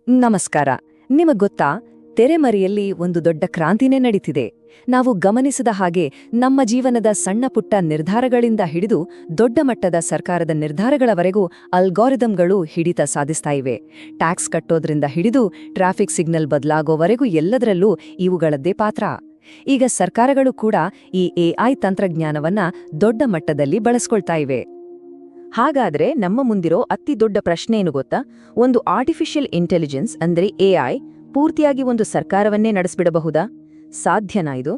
ನಮಸ್ಕಾರ. ನಿಮಗ್ ಗೊತ್ತಾ, ತೆರೆಮರೆಯಲ್ಲಿ ಒಂದು ದೊಡ್ಡ ಕ್ರಾಂತಿನೇ ನಡೀತಿದೆ. ನಾವು ಗಮನಿಸಿದ ಹಾಗೆ ನಮ್ಮ ಜೀವನದ ಸಣ್ಣ ಪುಟ್ಟ ನಿರ್ಧಾರಗಳಿಂದ ಹಿಡಿದು ದೊಡ್ಡ ಮಟ್ಟದ ಸರ್ಕಾರದ ನಿರ್ಧಾರಗಳವರೆಗೂ ಅಲ್ಗಾರಿದಮ್ಗಳು ಹಿಡಿತ ಸಾಧಿಸ್ತಾ ಇವೆ. ಟ್ಯಾಕ್ಸ್ ಕಟ್ಟೋದ್ರಿಂದ ಹಿಡಿದು ಟ್ರಾಫಿಕ್ ಸಿಗ್ನಲ್ ಬದಲಾಗೋವರೆಗೂ ಎಲ್ಲದರಲ್ಲೂ ಇವುಗಳದ್ದೇ ಪಾತ್ರ. ಈಗ ಸರ್ಕಾರಗಳು ಕೂಡ ಈ ಎಐ ತಂತ್ರಜ್ಞಾನವನ್ನ ದೊಡ್ಡ ಮಟ್ಟದಲ್ಲಿ ಬಳಸ್ಕೊಳ್ತಾ ಇವೆ. ಹಾಗಾದ್ರೆ ನಮ್ಮ ಮುಂದಿರೋ ಅತಿ ದೊಡ್ಡ ಪ್ರಶ್ನೆ ಏನು ಗೊತ್ತಾ? ಒಂದು ಆರ್ಟಿಫಿಷಿಯಲ್ ಇಂಟೆಲಿಜೆನ್ಸ್ ಅಂದ್ರೆ ಎಐ ಪೂರ್ತಿಯಾಗಿ ಒಂದು ಸರ್ಕಾರವನ್ನೇ ನಡೆಸ್ಬಿಡಬಹುದಾ? ಸಾಧ್ಯನಾ ಇದು?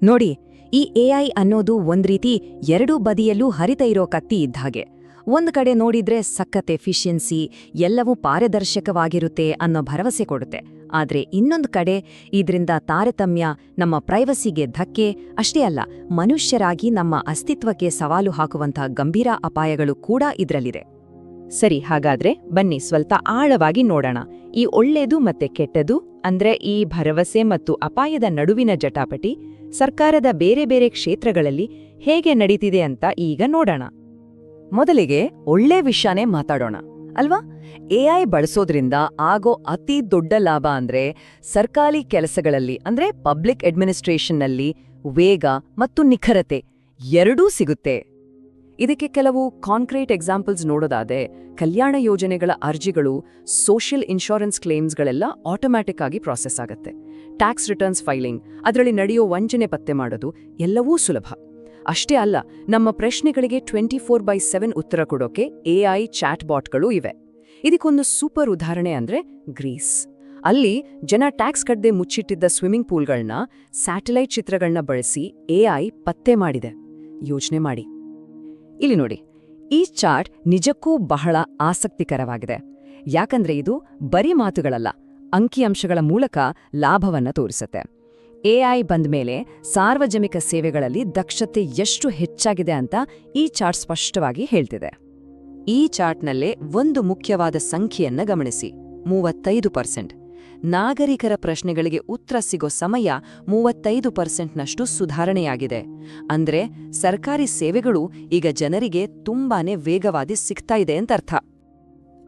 ನೋಡಿ, ಈ ಎಐ ಅನ್ನೋದು ಒಂದ್ರೀತಿ ಎರಡೂ ಬದಿಯಲ್ಲೂ ಹರಿತ ಇರೋ ಕತ್ತಿ ಇದ್ಹಾಗೆ. ಒಂದ್ ಕಡೆ ನೋಡಿದ್ರೆ ಸಖತ್ ಎಫಿಷಿಯನ್ಸಿ, ಎಲ್ಲವೂ ಪಾರದರ್ಶಕವಾಗಿರುತ್ತೆ ಅನ್ನೋ ಭರವಸೆ ಕೊಡುತ್ತೆ. ಆದ್ರೆ ಇನ್ನೊಂದು ಕಡೆ ಇದ್ರಿಂದ ತಾರತಮ್ಯ, ನಮ್ಮ ಪ್ರೈವಸಿಗೆ ಧಕ್ಕೆ, ಅಷ್ಟೇ ಅಲ್ಲ ಮನುಷ್ಯರಾಗಿ ನಮ್ಮ ಅಸ್ತಿತ್ವಕ್ಕೆ ಸವಾಲು ಹಾಕುವಂಥ ಗಂಭೀರ ಅಪಾಯಗಳು ಕೂಡ ಇದ್ರಲ್ಲಿದೆ. ಸರಿ, ಹಾಗಾದ್ರೆ ಬನ್ನಿ ಸ್ವಲ್ಪ ಆಳವಾಗಿ ನೋಡೋಣ. ಈ ಒಳ್ಳೇದು ಮತ್ತೆ ಕೆಟ್ಟದು ಅಂದ್ರೆ ಈ ಭರವಸೆ ಮತ್ತು ಅಪಾಯದ ನಡುವಿನ ಜಟಾಪಟಿ ಸರ್ಕಾರದ ಬೇರೆ ಬೇರೆ ಕ್ಷೇತ್ರಗಳಲ್ಲಿ ಹೇಗೆ ನಡೀತಿದೆ ಅಂತ ಈಗ ನೋಡೋಣ. ಮೊದಲಿಗೆ ಒಳ್ಳೆ ವಿಷಯನೇ ಮಾತಾಡೋಣ ಅಲ್ವಾ? ಎಐ ಬಳಸೋದ್ರಿಂದ ಆಗೋ ಅತಿ ದೊಡ್ಡ ಲಾಭ ಅಂದ್ರೆ ಸರ್ಕಾರಿ ಕೆಲಸಗಳಲ್ಲಿ ಅಂದ್ರೆ ಪಬ್ಲಿಕ್ ಅಡ್ಮಿನಿಸ್ಟ್ರೇಷನ್ನಲ್ಲಿ ವೇಗ ಮತ್ತು ನಿಖರತೆ ಎರಡೂ ಸಿಗುತ್ತೆ. ಇದಕ್ಕೆ ಕೆಲವು ಕಾಂಕ್ರೀಟ್ ಎಕ್ಸಾಂಪಲ್ಸ್ ನೋಡೋದಾದೆ, ಕಲ್ಯಾಣ ಯೋಜನೆಗಳ ಅರ್ಜಿಗಳು, ಸೋಷಿಯಲ್ ಇನ್ಶೂರೆನ್ಸ್ ಕ್ಲೇಮ್ಸ್ಗಳೆಲ್ಲ ಆಟೋಮ್ಯಾಟಿಕ್ ಆಗಿ ಪ್ರಾಸೆಸ್ ಆಗುತ್ತೆ. ಟ್ಯಾಕ್ಸ್ ರಿಟರ್ನ್ಸ್ ಫೈಲಿಂಗ್, ಅದರಲ್ಲಿ ನಡೆಯೋ ವಂಚನೆ ಪತ್ತೆ ಮಾಡೋದು ಎಲ್ಲವೂ ಸುಲಭ. ಅಷ್ಟೇ ಅಲ್ಲ, ನಮ್ಮ ಪ್ರಶ್ನೆಗಳಿಗೆ 24/7 ಉತ್ತರ ಕೊಡೋಕೆ ಎಐ ಚಾಟ್ ಬಾಟ್ಗಳು ಇವೆ. ಇದಕ್ಕೊಂದು ಸೂಪರ್ ಉದಾಹರಣೆ ಅಂದ್ರೆ ಗ್ರೀಸ್. ಅಲ್ಲಿ ಜನ ಟ್ಯಾಕ್ಸ್ ಕಟ್ಟದೆ ಮುಚ್ಚಿಟ್ಟಿದ್ದ ಸ್ವಿಮ್ಮಿಂಗ್ ಪೂಲ್ಗಳನ್ನ ಸ್ಯಾಟಲೈಟ್ ಚಿತ್ರಗಳನ್ನ ಬಳಸಿ ಎಐ ಪತ್ತೆ ಮಾಡಿದೆ. ಯೋಚನೆ ಮಾಡಿ. ಇಲ್ಲಿ ನೋಡಿ, ಈ ಚಾರ್ಟ್ ನಿಜಕ್ಕೂ ಬಹಳ ಆಸಕ್ತಿಕರವಾಗಿದೆ. ಯಾಕಂದ್ರೆ ಇದು ಬರೀ ಮಾತುಗಳಲ್ಲ, ಅಂಕಿಅಂಶಗಳ ಮೂಲಕ ಲಾಭವನ್ನ ತೋರಿಸುತ್ತೆ. ಎಐ ಬಂದ್ಮೇಲೆ ಸಾರ್ವಜನಿಕ ಸೇವೆಗಳಲ್ಲಿ ದಕ್ಷತೆ ಎಷ್ಟು ಹೆಚ್ಚಾಗಿದೆ ಅಂತ ಈ ಚಾರ್ಟ್ ಸ್ಪಷ್ಟವಾಗಿ ಹೇಳ್ತಿದೆ. ಈ ಚಾರ್ಟ್ನಲ್ಲೇ ಒಂದು ಮುಖ್ಯವಾದ ಸಂಖ್ಯೆಯನ್ನ ಗಮನಿಸಿ, 35%. ನಾಗರಿಕರ ಪ್ರಶ್ನೆಗಳಿಗೆ ಉತ್ತರ ಸಿಗೋ ಸಮಯ 35%ನಷ್ಟು ಸುಧಾರಣೆಯಾಗಿದೆ. ಅಂದ್ರೆ ಸರ್ಕಾರಿ ಸೇವೆಗಳು ಈಗ ಜನರಿಗೆ ತುಂಬಾನೇ ವೇಗವಾಗಿ ಸಿಗ್ತಾ ಇದೆ ಅಂತ ಅರ್ಥ.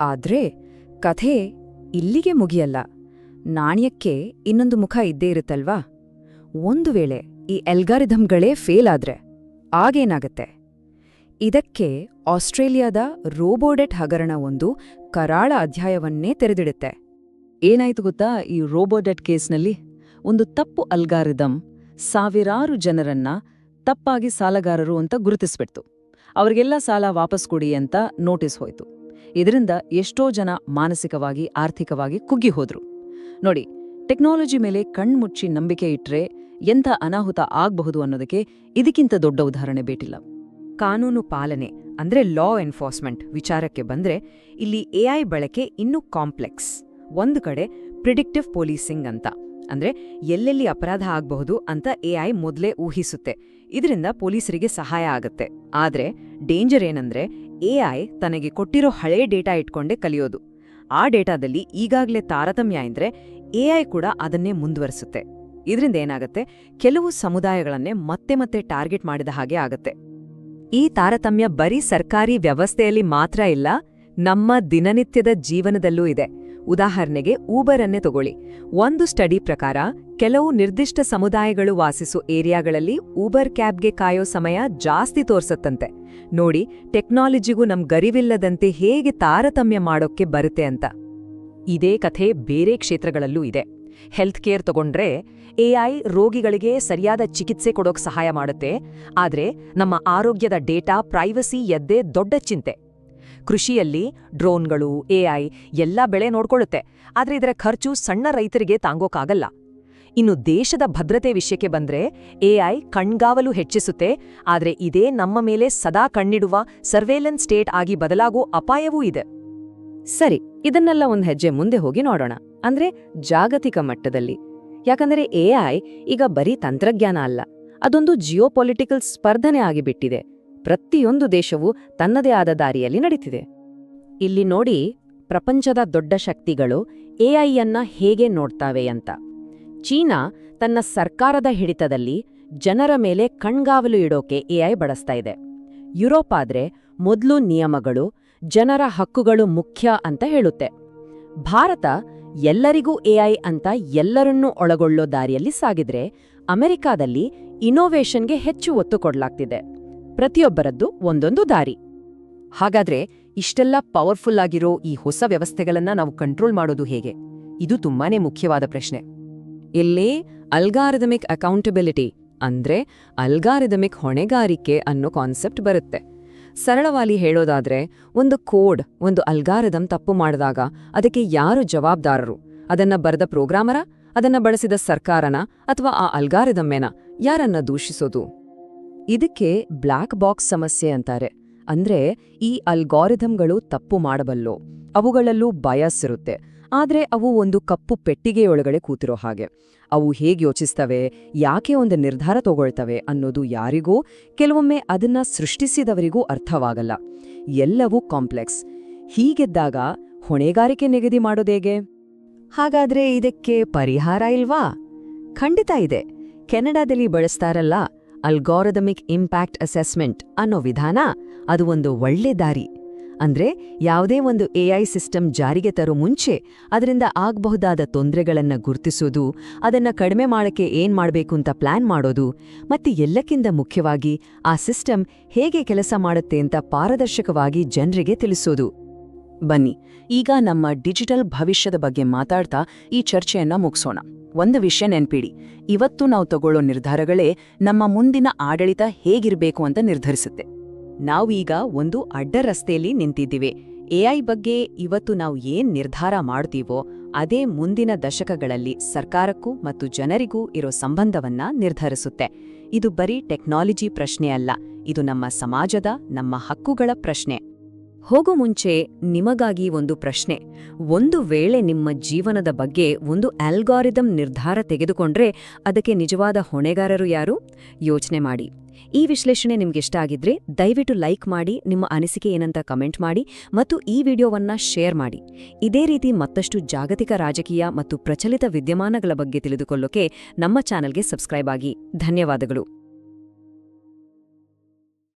ಆದ್ರೆ ಕಥೆ ಇಲ್ಲಿಗೆ ಮುಗಿಯಲ್ಲ. ನಾಣ್ಯಕ್ಕೆ ಇನ್ನೊಂದು ಮುಖ ಇದ್ದೇ ಇರುತ್ತಲ್ವಾ? ಒಂದು ವೇಳೆ ಈ ಅಲ್ಗಾರಿದಮ್ಗಳೇ ಫೇಲ್ ಆದ್ರೆ ಆಗೇನಾಗತ್ತೆ? ಇದಕ್ಕೆ ಆಸ್ಟ್ರೇಲಿಯಾದ ರೋಬೋಡೆಟ್ ಹಗರಣ ಒಂದು ಕರಾಳ ಅಧ್ಯಾಯವನ್ನೇ ತೆರೆದಿಡುತ್ತೆ. ಏನಾಯ್ತು ಗೊತ್ತಾ? ಈ ರೋಬೋಡೆಟ್ ಕೇಸ್ನಲ್ಲಿ ಒಂದು ತಪ್ಪು ಅಲ್ಗಾರಿದಮ್ ಸಾವಿರಾರು ಜನರನ್ನ ತಪ್ಪಾಗಿ ಸಾಲಗಾರರು ಅಂತ ಗುರುತಿಸ್ಬಿಡ್ತು. ಅವರಿಗೆಲ್ಲ ಸಾಲ ವಾಪಸ್ ಕೊಡಿ ಅಂತ ನೋಟಿಸ್ ಹೋಯ್ತು. ಇದರಿಂದ ಎಷ್ಟೋ ಜನ ಮಾನಸಿಕವಾಗಿ, ಆರ್ಥಿಕವಾಗಿ ಕುಗ್ಗಿ ಹೋದ್ರು. ನೋಡಿ, ಟೆಕ್ನಾಲಜಿ ಮೇಲೆ ಕಣ್ಮುಚ್ಚಿ ನಂಬಿಕೆ ಇಟ್ರೆ ಎಂಥ ಅನಾಹುತ ಆಗಬಹುದು ಅನ್ನೋದಕ್ಕೆ ಇದಕ್ಕಿಂತ ದೊಡ್ಡ ಉದಾಹರಣೆ ಬೇಟಿಲ್ಲ. ಕಾನೂನು ಪಾಲನೆ ಅಂದ್ರೆ ಲಾ ಎನ್ಫೋರ್ಸ್ಮೆಂಟ್ ವಿಚಾರಕ್ಕೆ ಬಂದ್ರೆ ಇಲ್ಲಿ ಎಐ ಬಳಕೆ ಇನ್ನೂ ಕಾಂಪ್ಲೆಕ್ಸ್. ಒಂದು ಕಡೆ ಪ್ರಿಡಿಕ್ಟಿವ್ ಪೊಲೀಸಿಂಗ್ ಅಂತ, ಅಂದ್ರೆ ಎಲ್ಲೆಲ್ಲಿ ಅಪರಾಧ ಆಗಬಹುದು ಅಂತ ಎಐ ಮೊದಲೇ ಊಹಿಸುತ್ತೆ. ಇದರಿಂದ ಪೊಲೀಸರಿಗೆ ಸಹಾಯ ಆಗತ್ತೆ. ಆದ್ರೆ ಡೇಂಜರ್ ಏನಂದ್ರೆ ಎಐ ತನಗೆ ಕೊಟ್ಟಿರೋ ಹಳೇ ಡೇಟಾ ಇಟ್ಕೊಂಡೇ ಕಲಿಯೋದು. ಆ ಡೇಟಾದಲ್ಲಿ ಈಗಾಗಲೇ ತಾರತಮ್ಯ ಇದ್ರೆ ಎಐ ಕೂಡ ಅದನ್ನೇ ಮುಂದುವರಿಸುತ್ತೆ. ಇದರಿಂದ ಏನಾಗುತ್ತೆ? ಕೆಲವು ಸಮುದಾಯಗಳನ್ನೇ ಮತ್ತೆ ಮತ್ತೆ ಟಾರ್ಗೆಟ್ ಮಾಡಿದ ಹಾಗೆ ಆಗತ್ತೆ. ಈ ತಾರತಮ್ಯ ಬರೀ ಸರ್ಕಾರಿ ವ್ಯವಸ್ಥೆಯಲ್ಲಿ ಮಾತ್ರ ಇಲ್ಲ, ನಮ್ಮ ದಿನನಿತ್ಯದ ಜೀವನದಲ್ಲೂ ಇದೆ. ಉದಾಹರಣೆಗೆ ಊಬರ್ ಅನ್ನೇ ತಗೊಳ್ಳಿ. ಒಂದು ಸ್ಟಡಿ ಪ್ರಕಾರ ಕೆಲವು ನಿರ್ದಿಷ್ಟ ಸಮುದಾಯಗಳು ವಾಸಿಸೋ ಏರಿಯಾಗಳಲ್ಲಿ ಊಬರ್ ಕ್ಯಾಬ್ಗೆ ಕಾಯೋ ಸಮಯ ಜಾಸ್ತಿ ತೋರ್ಸತ್ತಂತೆ. ನೋಡಿ, ಟೆಕ್ನಾಲಜಿಗೂ ನಮ್ ಗರಿವಿಲ್ಲದಂತೆ ಹೇಗೆ ತಾರತಮ್ಯ ಮಾಡೋಕ್ಕೆ ಬರುತ್ತೆ ಅಂತ. ಇದೇ ಕಥೆ ಬೇರೆ ಕ್ಷೇತ್ರಗಳಲ್ಲೂ ಇದೆ. ಹೆಲ್ತ್ ಕೇರ್ ತಗೊಂಡ್ರೆ ಎಐ ರೋಗಿಗಳಿಗೆ ಸರಿಯಾದ ಚಿಕಿತ್ಸೆ ಕೊಡೋಕ್ ಸಹಾಯ ಮಾಡುತ್ತೆ. ಆದ್ರೆ ನಮ್ಮ ಆರೋಗ್ಯದ ಡೇಟಾ ಪ್ರೈವಸಿ ಎದ್ದೇ ದೊಡ್ಡ ಚಿಂತೆ. ಕೃಷಿಯಲ್ಲಿ ಡ್ರೋನ್ಗಳು, ಎಐ ಎಲ್ಲ ಬೆಳೆ ನೋಡ್ಕೊಳ್ಳುತ್ತೆ. ಆದ್ರೆ ಇದರ ಖರ್ಚು ಸಣ್ಣ ರೈತರಿಗೆ ತಾಂಗೋಕ್ಕಾಗಲ್ಲ. ಇನ್ನು ದೇಶದ ಭದ್ರತೆ ವಿಷಯಕ್ಕೆ ಬಂದ್ರೆ ಎಐ ಕಣ್ಗಾವಲು ಹೆಚ್ಚಿಸುತ್ತೆ. ಆದ್ರೆ ಇದೇ ನಮ್ಮ ಮೇಲೆ ಸದಾ ಕಣ್ಣಿಡುವ ಸರ್ವೇಲೆನ್ಸ್ ಸ್ಟೇಟ್ ಆಗಿ ಬದಲಾಗೋ ಅಪಾಯವೂ ಇದೆ. ಸರಿ, ಇದನ್ನೆಲ್ಲ ಒಂದು ಹೆಜ್ಜೆ ಮುಂದೆ ಹೋಗಿ ನೋಡೋಣ. ಅಂದ್ರೆ ಜಾಗತಿಕ ಮಟ್ಟದಲ್ಲಿ. ಯಾಕಂದರೆ ಎಐ ಈಗ ಬರೀ ತಂತ್ರಜ್ಞಾನ ಅಲ್ಲ, ಅದೊಂದು ಜಿಯೋಪೊಲಿಟಿಕಲ್ ಸ್ಪರ್ಧನೆ ಆಗಿಬಿಟ್ಟಿದೆ. ಪ್ರತಿಯೊಂದು ದೇಶವೂ ತನ್ನದೇ ಆದ ದಾರಿಯಲ್ಲಿ ನಡೀತಿದೆ. ಇಲ್ಲಿ ನೋಡಿ, ಪ್ರಪಂಚದ ದೊಡ್ಡ ಶಕ್ತಿಗಳು ಎಐಯನ್ನ ಹೇಗೆ ನೋಡ್ತಾವೆ ಅಂತ. ಚೀನಾ ತನ್ನ ಸರ್ಕಾರದ ಹಿಡಿತದಲ್ಲಿ ಜನರ ಮೇಲೆ ಕಣ್ಗಾವಲು ಇಡೋಕೆ ಎಐ ಬಳಸ್ತಾ ಇದೆ. ಯುರೋಪ್ ಆದ್ರೆ ಮೊದಲು ನಿಯಮಗಳು, ಜನರ ಹಕ್ಕುಗಳು ಮುಖ್ಯ ಅಂತ ಹೇಳುತ್ತೆ. ಭಾರತ ಎಲ್ಲರಿಗೂ ಎಐ ಅಂತ ಎಲ್ಲರನ್ನೂ ಒಳಗೊಳ್ಳೋ ದಾರಿಯಲ್ಲಿ ಸಾಗಿದ್ರೆ ಅಮೆರಿಕಾದಲ್ಲಿ ಇನ್ನೋವೇಷನ್ಗೆ ಹೆಚ್ಚು ಒತ್ತು ಕೊಡಲಾಗ್ತಿದೆ. ಪ್ರತಿಯೊಬ್ಬರದ್ದು ಒಂದೊಂದು ದಾರಿ. ಹಾಗಾದ್ರೆ ಇಷ್ಟೆಲ್ಲ ಪವರ್ಫುಲ್ ಆಗಿರೋ ಈ ಹೊಸ ವ್ಯವಸ್ಥೆಗಳನ್ನ ನಾವು ಕಂಟ್ರೋಲ್ ಮಾಡೋದು ಹೇಗೆ? ಇದು ತುಂಬಾನೇ ಮುಖ್ಯವಾದ ಪ್ರಶ್ನೆ. ಇಲ್ಲಿ ಅಲ್ಗಾರಿದಮಿಕ್ ಅಕೌಂಟಬಿಲಿಟಿ ಅಂದ್ರೆ ಅಲ್ಗಾರಿದಮಿಕ್ ಹೊಣೆಗಾರಿಕೆ ಅನ್ನೋ ಕಾನ್ಸೆಪ್ಟ್ ಬರುತ್ತೆ. ಸರಳವಾಗಿ ಹೇಳೋದಾದ್ರೆ ಒಂದು ಕೋಡ್, ಒಂದು ಅಲ್ಗಾರಿದಮ್ ತಪ್ಪು ಮಾಡಿದಾಗ ಅದಕ್ಕೆ ಯಾರು ಜವಾಬ್ದಾರರು? ಅದನ್ನ ಬರೆದ ಪ್ರೋಗ್ರಾಮರ, ಅದನ್ನ ಬಳಸಿದ ಸರ್ಕಾರನ, ಅಥವಾ ಆ ಅಲ್ಗಾರಿದಮ್ಮೇನ? ಯಾರನ್ನ ದೂಷಿಸೋದು? ಇದಕ್ಕೆ ಬ್ಲ್ಯಾಕ್ ಬಾಕ್ಸ್ ಸಮಸ್ಯೆ ಅಂತಾರೆ. ಅಂದ್ರೆ ಈ ಅಲ್ಗಾರಿದಮ್ಗಳು ತಪ್ಪು ಮಾಡಬಲ್ಲೋ, ಅವುಗಳಲ್ಲೂ ಬಯಾಸ್ ಇರುತ್ತೆ, ಆದ್ರೆ ಅವು ಒಂದು ಕಪ್ಪು ಪೆಟ್ಟಿಗೆಯೊಳಗಡೆ ಕೂತಿರೋ ಹಾಗೆ. ಅವು ಹೇಗೆ ಯೋಚಿಸ್ತವೆ, ಯಾಕೆ ಒಂದು ನಿರ್ಧಾರ ತಗೊಳ್ತವೆ ಅನ್ನೋದು ಯಾರಿಗೂ, ಕೆಲವೊಮ್ಮೆ ಅದನ್ನ ಸೃಷ್ಟಿಸಿದವರಿಗೂ ಅರ್ಥವಾಗಲ್ಲ. ಎಲ್ಲವೂ ಕಾಂಪ್ಲೆಕ್ಸ್. ಹೀಗಿದ್ದಾಗ ಹೊಣೆಗಾರಿಕೆ ನಿಗದಿ ಮಾಡೋದೇಗೆ? ಹಾಗಾದ್ರೆ ಇದಕ್ಕೆ ಪರಿಹಾರ ಇಲ್ವಾ? ಖಂಡಿತ ಇದೆ. ಕೆನಡಾದಲ್ಲಿ ಬಳಸ್ತಾರಲ್ಲ ಅಲ್ಗಾರಿದಮಿಕ್ ಇಂಪ್ಯಾಕ್ಟ್ ಅಸೆಸ್ಮೆಂಟ್ ಅನ್ನೋ ವಿಧಾನ, ಅದು ಒಂದು ಒಳ್ಳೆ ದಾರಿ. ಅಂದ್ರೆ ಯಾವುದೇ ಒಂದು ಎಐ ಸಿಸ್ಟಮ್ ಜಾರಿಗೆ ತರೋ ಮುಂಚೆ ಅದರಿಂದ ಆಗಬಹುದಾದ ತೊಂದರೆಗಳನ್ನ ಗುರ್ತಿಸೋದು, ಅದನ್ನ ಕಡಿಮೆ ಮಾಡಕ್ಕೆ ಏನ್ ಮಾಡ್ಬೇಕು ಅಂತ ಪ್ಲಾನ್ ಮಾಡೋದು, ಮತ್ತೆ ಎಲ್ಲಕ್ಕಿಂತ ಮುಖ್ಯವಾಗಿ ಆ ಸಿಸ್ಟಮ್ ಹೇಗೆ ಕೆಲಸ ಮಾಡುತ್ತೆ ಅಂತ ಪಾರದರ್ಶಕವಾಗಿ ಜನರಿಗೆ ತಿಳಿಸೋದು. ಬನ್ನಿ, ಈಗ ನಮ್ಮ ಡಿಜಿಟಲ್ ಭವಿಷ್ಯದ ಬಗ್ಗೆ ಮಾತಾಡ್ತಾ ಈ ಚರ್ಚೆಯನ್ನ ಮುಗಿಸೋಣ. ಒಂದು ವಿಷಯ ನೆನ್ಪಿಡಿ, ಇವತ್ತು ನಾವು ತಗೊಳ್ಳೋ ನಿರ್ಧಾರಗಳೇ ನಮ್ಮ ಮುಂದಿನ ಆಡಳಿತ ಹೇಗಿರ್ಬೇಕು ಅಂತ ನಿರ್ಧರಿಸುತ್ತೆ. ನಾವೀಗ ಒಂದು ಅಡ್ಡ ರಸ್ತೆಯಲ್ಲಿ ನಿಂತಿದ್ದೀವಿ. ಎಐ ಬಗ್ಗೆ ಇವತ್ತು ನಾವು ಏನ್ ನಿರ್ಧಾರ ಮಾಡ್ತೀವೋ ಅದೇ ಮುಂದಿನ ದಶಕಗಳಲ್ಲಿ ಸರ್ಕಾರಕ್ಕೂ ಮತ್ತು ಜನರಿಗೂ ಇರೋ ಸಂಬಂಧವನ್ನ ನಿರ್ಧರಿಸುತ್ತೆ. ಇದು ಬರೀ ಟೆಕ್ನಾಲಜಿ ಪ್ರಶ್ನೆ ಅಲ್ಲ, ಇದು ನಮ್ಮ ಸಮಾಜದ, ನಮ್ಮ ಹಕ್ಕುಗಳ ಪ್ರಶ್ನೆ. ಹೋಗೋ ಮುಂಚೆ ನಿಮಗಾಗಿ ಒಂದು ಪ್ರಶ್ನೆ. ಒಂದು ವೇಳೆ ನಿಮ್ಮ ಜೀವನದ ಬಗ್ಗೆ ಒಂದು ಅಲ್ಗಾರಿದಮ್ ನಿರ್ಧಾರ ತೆಗೆದುಕೊಂಡ್ರೆ ಅದಕ್ಕೆ ನಿಜವಾದ ಹೊಣೆಗಾರರು ಯಾರು? ಯೋಚನೆ ಮಾಡಿ. ಈ ವಿಶ್ಲೇಷಣೆ ನಿಮ್ಗಿಷ್ಟ ಆಗಿದ್ರೆ ದಯವಿಟ್ಟು ಲೈಕ್ ಮಾಡಿ, ನಿಮ್ಮ ಅನಿಸಿಕೆ ಏನಂತ ಕಮೆಂಟ್ ಮಾಡಿ ಮತ್ತು ಈ ವಿಡಿಯೋವನ್ನ ಶೇರ್ ಮಾಡಿ. ಇದೇ ರೀತಿ ಮತ್ತಷ್ಟು ಜಾಗತಿಕ ರಾಜಕೀಯ ಮತ್ತು ಪ್ರಚಲಿತ ವಿದ್ಯಮಾನಗಳ ಬಗ್ಗೆ ತಿಳಿದುಕೊಳ್ಳೋಕೆ ನಮ್ಮ ಚಾನೆಲ್ಗೆ ಸಬ್ಸ್ಕ್ರೈಬ್ ಆಗಿ. ಧನ್ಯವಾದಗಳು.